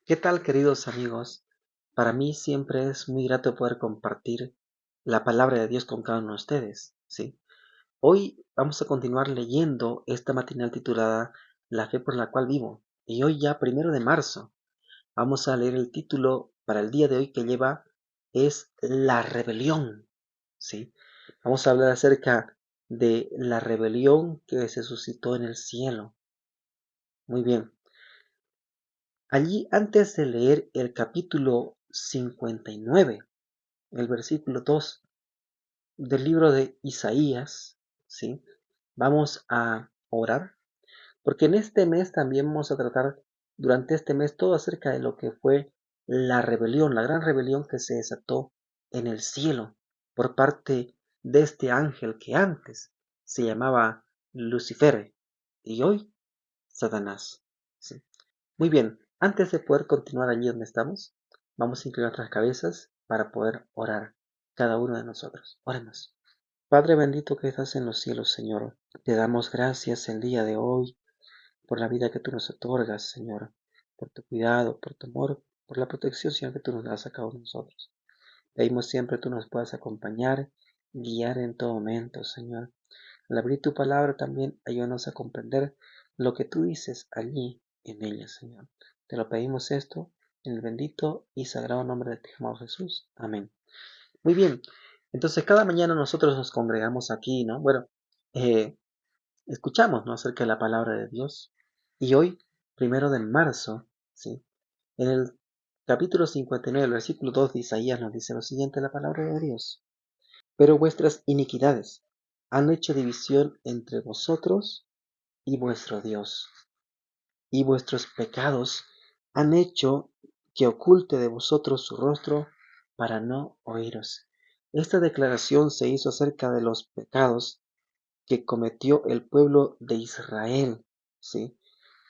¿Qué tal, queridos amigos? Para mí siempre es muy grato poder compartir la palabra de Dios con cada uno de ustedes, ¿sí? Hoy vamos a continuar leyendo esta matinal titulada La fe por la cual vivo. Y hoy ya, 1 de marzo, vamos a leer el título para el día de hoy que lleva es La rebelión, ¿sí? Vamos a hablar acerca de la rebelión que se suscitó en el cielo. Muy bien. Allí, antes de leer el capítulo 59, el versículo 2 del libro de Isaías, ¿sí? Vamos a orar, porque en este mes también vamos a tratar durante este mes todo acerca de lo que fue la rebelión, la gran rebelión que se desató en el cielo por parte de este ángel que antes se llamaba Lucifer y hoy Satanás, ¿sí? Muy bien, antes de poder continuar allí donde estamos, vamos a inclinar nuestras cabezas para poder orar cada uno de nosotros. Oremos. Padre bendito que estás en los cielos, Señor, te damos gracias el día de hoy por la vida que tú nos otorgas, Señor, por tu cuidado, por tu amor, por la protección, Señor, que tú nos das a cada uno de nosotros. Pedimos siempre tú nos puedas acompañar, guiar en todo momento, Señor. Al abrir tu palabra también ayúdanos a comprender lo que tú dices allí en ella, Señor. Te lo pedimos esto en el bendito y sagrado nombre de ti, amado Jesús. Amén. Muy bien. Entonces cada mañana nosotros nos congregamos aquí, ¿no? Bueno, eh, escuchamos, ¿no? Acerca de la palabra de Dios. Y hoy, 1 de marzo, ¿sí? En el capítulo 59, el versículo 2 de Isaías nos dice lo siguiente, la palabra de Dios. Pero vuestras iniquidades han hecho división entre vosotros y vuestro Dios, y vuestros pecados han hecho que oculte de vosotros su rostro para no oíros. Esta declaración se hizo acerca de los pecados que cometió el pueblo de Israel, ¿sí?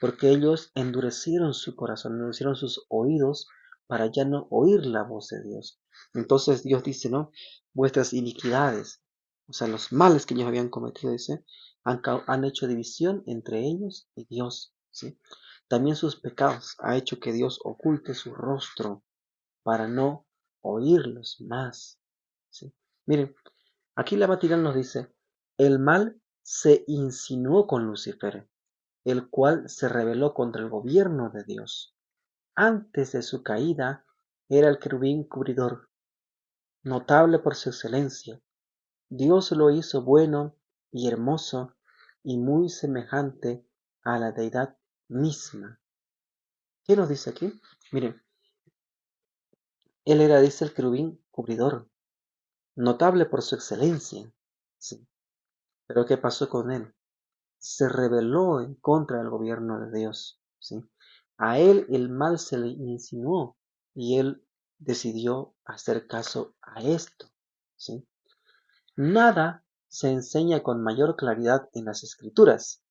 Porque ellos endurecieron su corazón, endurecieron sus oídos para ya no oír la voz de Dios. Entonces Dios dice, ¿no? Vuestras iniquidades, o sea, los males que ellos habían cometido, dice, han hecho división entre ellos y Dios, ¿sí? También sus pecados ha hecho que Dios oculte su rostro para no oírlos más, ¿sí? Miren, aquí la matinal nos dice, el mal se insinuó con Lucifer, el cual se rebeló contra el gobierno de Dios. Antes de su caída era el querubín cubridor, notable por su excelencia. Dios lo hizo bueno y hermoso y muy semejante a la deidad misma. ¿Qué nos dice aquí? Miren, él era, dice, el querubín cubridor, notable por su excelencia. Sí. Pero ¿qué pasó con él? Se rebeló en contra del gobierno de Dios, ¿sí? A él el mal se le insinuó y él decidió hacer caso a esto, ¿sí? Nada se enseña con mayor claridad en las Escrituras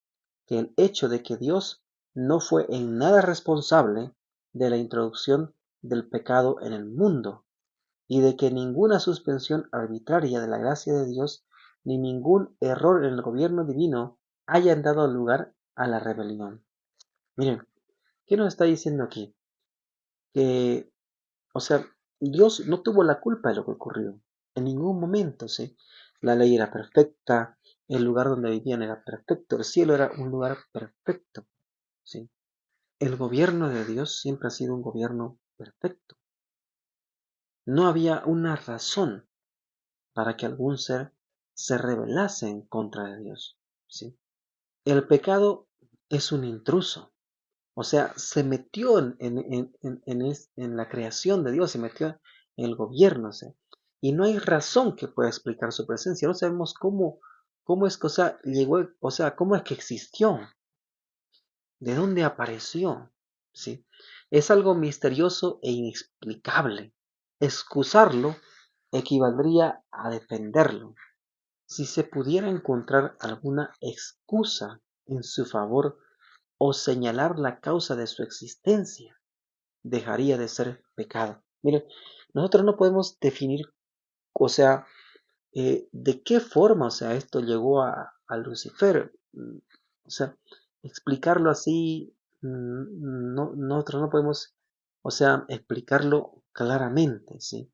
que el hecho de que Dios no fue en nada responsable de la introducción del pecado en el mundo y de que ninguna suspensión arbitraria de la gracia de Dios ni ningún error en el gobierno divino hayan dado lugar a la rebelión. Miren, ¿qué nos está diciendo aquí? Que, o sea, Dios no tuvo la culpa de lo que ocurrió, en ningún momento, ¿sí? La ley era perfecta, el lugar donde vivían era perfecto, el cielo era un lugar perfecto, ¿sí? El gobierno de Dios siempre ha sido un gobierno perfecto. No había una razón para que algún ser se rebelase en contra de Dios, ¿sí? El pecado es un intruso, o sea, se metió en la creación de Dios, se metió en el gobierno, ¿sí? Y no hay razón que pueda explicar su presencia, no sabemos cómo es que, o sea, llegó, o sea, cómo es que existió, de dónde apareció, ¿sí? Es algo misterioso e inexplicable. Excusarlo equivaldría a defenderlo. Si se pudiera encontrar alguna excusa en su favor o señalar la causa de su existencia, dejaría de ser pecado. Miren, nosotros no podemos definir, o sea, de qué forma, o sea, esto llegó a Lucifer. O sea, explicarlo así, nosotros no podemos, o sea, explicarlo claramente, ¿sí?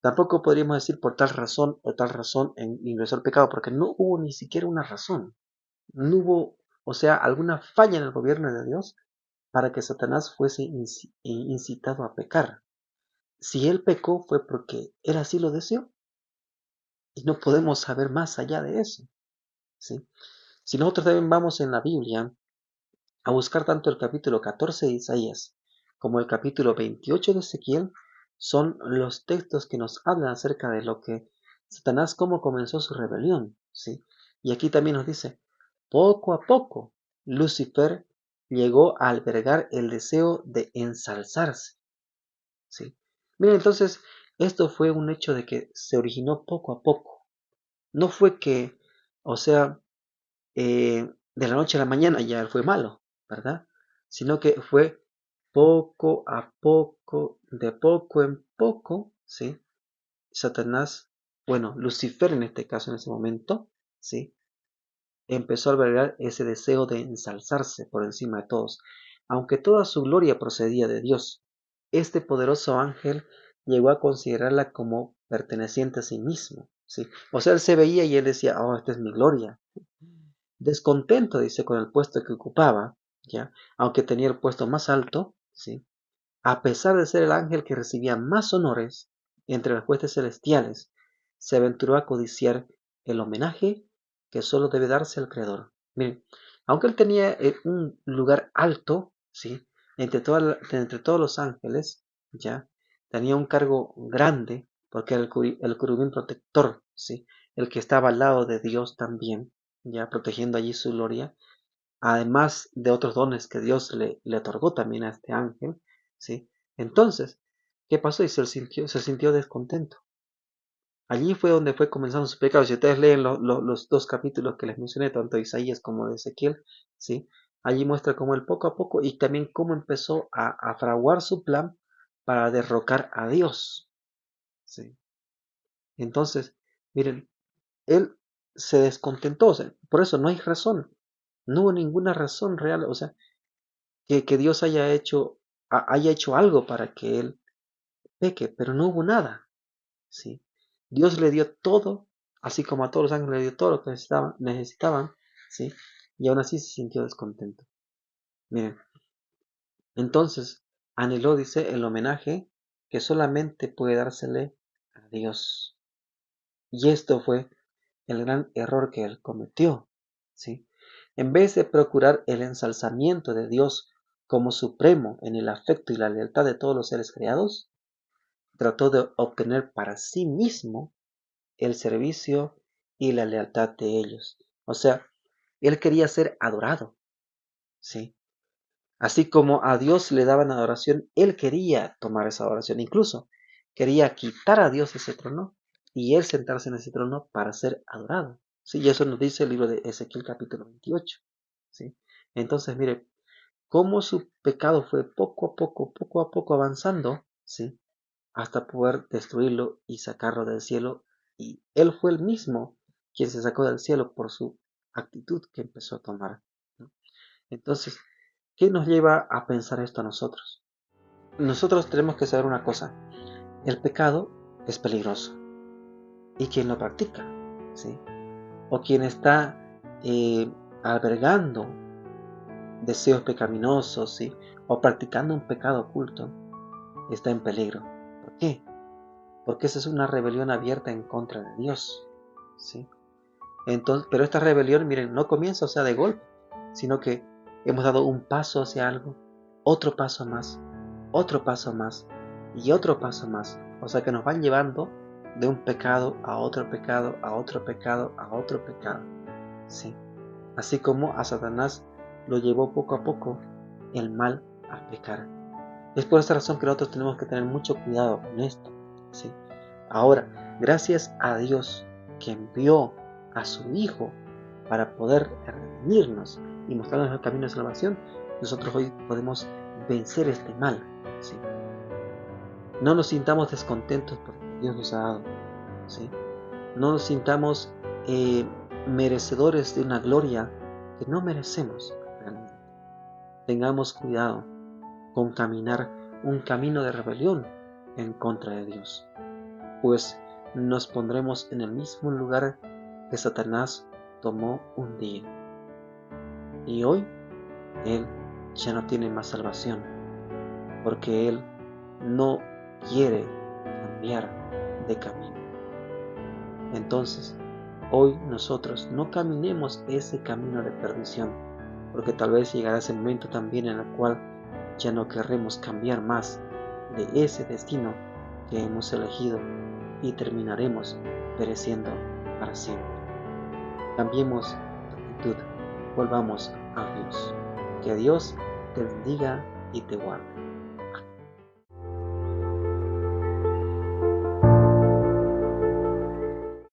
Tampoco podríamos decir por tal razón o tal razón ingresó el pecado, porque no hubo ni siquiera una razón. No hubo, o sea, alguna falla en el gobierno de Dios para que Satanás fuese incitado a pecar. Si él pecó fue porque él así lo deseó y no podemos saber más allá de eso, ¿sí? Si nosotros también vamos en la Biblia a buscar tanto el capítulo 14 de Isaías como el capítulo 28 de Ezequiel, son los textos que nos hablan acerca de lo que Satanás, cómo comenzó su rebelión, ¿sí? Y aquí también nos dice, poco a poco, Lucifer llegó a albergar el deseo de ensalzarse, ¿sí? Mira, entonces, esto fue un hecho de que se originó poco a poco. No fue que, o sea, de la noche a la mañana ya él fue malo, ¿verdad? Sino que fue poco a poco, de poco en poco, ¿sí? Satanás, bueno, Lucifer en este caso, en ese momento, ¿sí? Empezó a albergar ese deseo de ensalzarse por encima de todos, aunque toda su gloria procedía de Dios. Este poderoso ángel llegó a considerarla como perteneciente a sí mismo, ¿sí? O sea, él se veía y él decía, oh, esta es mi gloria. Descontento, dice, con el puesto que ocupaba, ¿ya? Aunque tenía el puesto más alto, ¿sí? A pesar de ser el ángel que recibía más honores entre las huestes celestiales, se aventuró a codiciar el homenaje que solo debe darse al Creador. Miren, aunque él tenía un lugar alto, ¿sí? Entre todos los ángeles, ¿ya? Tenía un cargo grande, porque era el querubín protector, ¿sí? El que estaba al lado de Dios también, ya protegiendo allí su gloria, además de otros dones que Dios le otorgó también a este ángel, ¿sí? Entonces, ¿qué pasó? Y se sintió descontento. Allí fue donde fue comenzando su pecado. Si ustedes leen los dos capítulos que les mencioné, tanto de Isaías como de Ezequiel, ¿sí? Allí muestra cómo él poco a poco y también cómo empezó a fraguar su plan para derrocar a Dios, ¿sí? Entonces, miren, él se descontentó, o sea, por eso no hay razón, no hubo ninguna razón real, o sea, que Dios haya hecho algo para que él peque, pero no hubo nada, ¿sí? Dios le dio todo, así como a todos los ángeles le dio todo lo que necesitaban, ¿sí? Y aún así se sintió descontento. Miren, entonces anheló, dice, el homenaje que solamente puede dársele a Dios. Y esto fue el gran error que él cometió, ¿sí? En vez de procurar el ensalzamiento de Dios como supremo en el afecto y la lealtad de todos los seres creados, trató de obtener para sí mismo el servicio y la lealtad de ellos. O sea, él quería ser adorado, ¿sí? Así como a Dios le daban adoración, él quería tomar esa adoración. Incluso quería quitar a Dios ese trono y él sentarse en ese trono para ser adorado. ¿Sí? Y eso nos dice el libro de Ezequiel capítulo 28. ¿Sí? Entonces, mire, cómo su pecado fue poco a poco avanzando, ¿sí? Hasta poder destruirlo y sacarlo del cielo. Y él fue el mismo quien se sacó del cielo por su actitud que empezó a tomar, ¿no? Entonces, ¿qué nos lleva a pensar esto a nosotros? Nosotros tenemos que saber una cosa, el pecado es peligroso y quien lo practica, ¿sí? O quien está albergando deseos pecaminosos, ¿sí? O practicando un pecado oculto, está en peligro. ¿Por qué? Porque esa es una rebelión abierta en contra de Dios, ¿sí? Entonces, pero esta rebelión, miren, no comienza, o sea, de golpe, sino que hemos dado un paso hacia algo, otro paso más y otro paso más. O sea que nos van llevando de un pecado a otro pecado, a otro pecado, a otro pecado. ¿Sí? Así como a Satanás lo llevó poco a poco el mal a pecar. Es por esta razón que nosotros tenemos que tener mucho cuidado con esto. ¿Sí? Ahora, gracias a Dios que envió a su Hijo para poder redimirnos y mostrarnos el camino de salvación, nosotros hoy podemos vencer este mal. ¿Sí? No nos sintamos descontentos por lo que Dios nos ha dado, ¿sí? No nos sintamos merecedores de una gloria que no merecemos realmente. Tengamos cuidado con caminar un camino de rebelión en contra de Dios, pues nos pondremos en el mismo lugar que Satanás tomó un día. Y hoy Él ya no tiene más salvación, porque Él no quiere cambiar de camino. Entonces, hoy nosotros no caminemos ese camino de perdición, porque tal vez llegará ese momento también en el cual ya no querremos cambiar más de ese destino que hemos elegido y terminaremos pereciendo para siempre. Cambiemos de actitud, volvamos a Dios. Que Dios te bendiga y te guarde.